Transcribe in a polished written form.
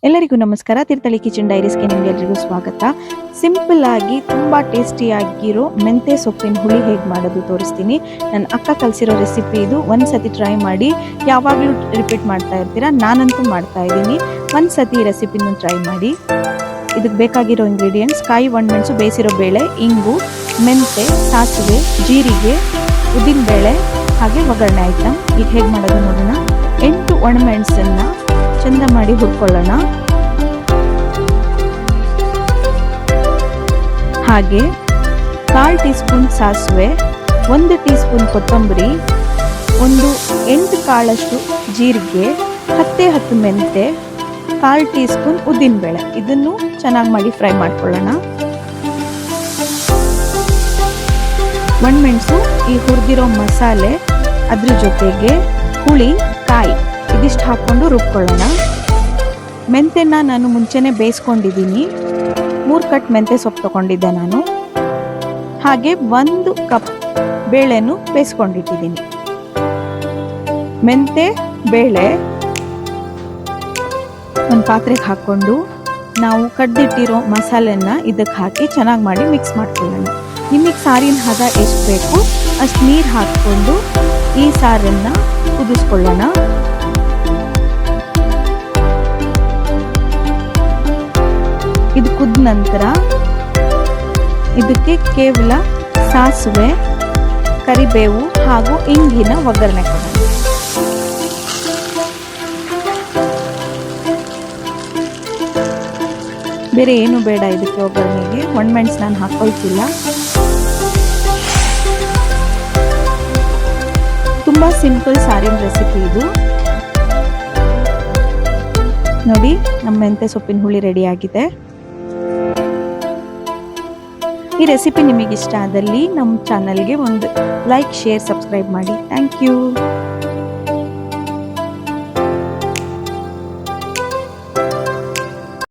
ಎಲ್ಲರಿಗೂ ನಮಸ್ಕಾರ. ತೀರ್ಥಹಳ್ಳಿ ಕಿಚನ್ ಡೈರೀಸ್ಗೆ ನಿಮಗೆಲ್ಲರಿಗೂ ಸ್ವಾಗತ. ಸಿಂಪಲ್ ಆಗಿ ತುಂಬ ಟೇಸ್ಟಿಯಾಗಿರೋ ಮೆಂತೆ ಸೊಪ್ಪಿನ ಹುಳಿ ಹೇಗೆ ಮಾಡೋದು ತೋರಿಸ್ತೀನಿ. ನನ್ನ ಅಕ್ಕ ಕಲಿಸಿರೋ ರೆಸಿಪಿ ಇದು. ಒಂದು ಸತಿ ಟ್ರೈ ಮಾಡಿ, ಯಾವಾಗಲೂ ರಿಪೀಟ್ ಮಾಡ್ತಾ ಇರ್ತೀರಾ, ನಾನಂತೂ ಮಾಡ್ತಾ ಇದ್ದೀನಿ. ಒಂದು ಸತಿ ಈ ರೆಸಿಪಿನ ಟ್ರೈ ಮಾಡಿ. ಇದಕ್ಕೆ ಬೇಕಾಗಿರೋ ಇಂಗ್ರೀಡಿಯೆಂಟ್ಸ್: ಕಾಯಿ ಒಣಮೆಣಸು, ಬೇಯಿಸಿರೋ ಬೇಳೆ, ಇಂಗು, ಮೆಂತೆ, ಸಾಸಿವೆ, ಜೀರಿಗೆ, ಉದ್ದಿನಬೇಳೆ, ಹಾಗೆ ಒಗ್ಗರಣೆ ಐಟಮ್. ಈಗ ಹೇಗೆ ಮಾಡೋದು ನೋಡೋಣ. 8 ಒಣಮೆಣಸನ್ನು ಚಂದ ಮಾಡಿ ಹುರ್ಕೊಳ್ಳೋಣ. ಹಾಗೆ 1/4 ಟೀ ಸ್ಪೂನ್ ಸಾಸಿವೆ, 1 ಟೀ ಸ್ಪೂನ್ ಕೊತ್ತಂಬರಿ, 8 ಕಾಳಷ್ಟು ಜೀರಿಗೆ, 10 ಮೆಂತೆ, 1/4 ಟೀ ಸ್ಪೂನ್ ಉದ್ದಿನಬೇಳೆ. ಇದನ್ನು ಚೆನ್ನಾಗಿ ಮಾಡಿ ಫ್ರೈ ಮಾಡ್ಕೊಳ್ಳೋಣ. ಒಣಮೆಣಸು, ಈ ಹುರಿದಿರೋ ಮಸಾಲೆ, ಅದ್ರ ಜೊತೆಗೆ ಹುಳಿ, ಕಾಯಿ ಇದಿಷ್ಟು ಹಾಕ್ಕೊಂಡು ರುಬ್ಕೊಳ್ಳೋಣ. ಮೆಂತೆನ ನಾನು ಮುಂಚೆನೆ ಬೇಯಿಸ್ಕೊಂಡಿದ್ದೀನಿ. 3 ಕಟ್ ಮೆಂತೆ ಸೊಪ್ಪು ತಗೊಂಡಿದ್ದೆ ನಾನು. ಹಾಗೆ 1 ಕಪ್ ಬೇಳೆನು ಬೇಯಿಸ್ಕೊಂಡಿಟ್ಟಿದ್ದೀನಿ. ಮೆಂತೆ ಬೇಳೆ ಒಂದು ಪಾತ್ರೆಗೆ ಹಾಕ್ಕೊಂಡು ನಾವು ಕಡ್ದಿಟ್ಟಿರೋ ಮಸಾಲೆನ ಇದಕ್ಕೆ ಹಾಕಿ ಚೆನ್ನಾಗಿ ಮಾಡಿ ಮಿಕ್ಸ್ ಮಾಡ್ಕೊಳ್ಳೋಣ. ನಿಮಗೆ ಸಾರಿನ ಹದ ಎಷ್ಟು ಬೇಕು ಅಷ್ಟು ನೀರು ಹಾಕ್ಕೊಂಡು ಈ ಸಾರನ್ನು ಕುದಿಸ್ಕೊಳ್ಳೋಣ. ಇದು ಕುದ್ದ ನಂತರ ಇದಕ್ಕೆ ಕೇವಲ ಸಾಸಿವೆ, ಕರಿಬೇವು ಹಾಗೂ ಇಂಗಿನ ಒಗ್ಗರಣೆ ಕೊಡೋಣ. ಬೇರೆ ಏನು ಬೇಡ ಇದಕ್ಕೆ ಒಗ್ಗರಣೆಗೆ. ಒಣಮೆಣಸು ನಾನು ಹಾಕೊಳ್ತಿಲ್ಲ. ತುಂಬ ಸಿಂಪಲ್ ಸಾರಿನ ರೆಸಿಪಿ ಇದು. ನೋಡಿ, ನಮ್ಮ ಮೆಂತೆ ಸೊಪ್ಪಿನ ಹುಳಿ ರೆಡಿ ಆಗಿದೆ. ಈ ರೆಸಿಪಿ ನಿಮಗೆ ಇಷ್ಟ ಆದಲ್ಲಿ ನಮ್ಮ ಚಾನಲ್ಗೆ ಒಂದು ಲೈಕ್, ಶೇರ್, ಸಬ್ಸ್ಕ್ರೈಬ್ ಮಾಡಿ. Thank you.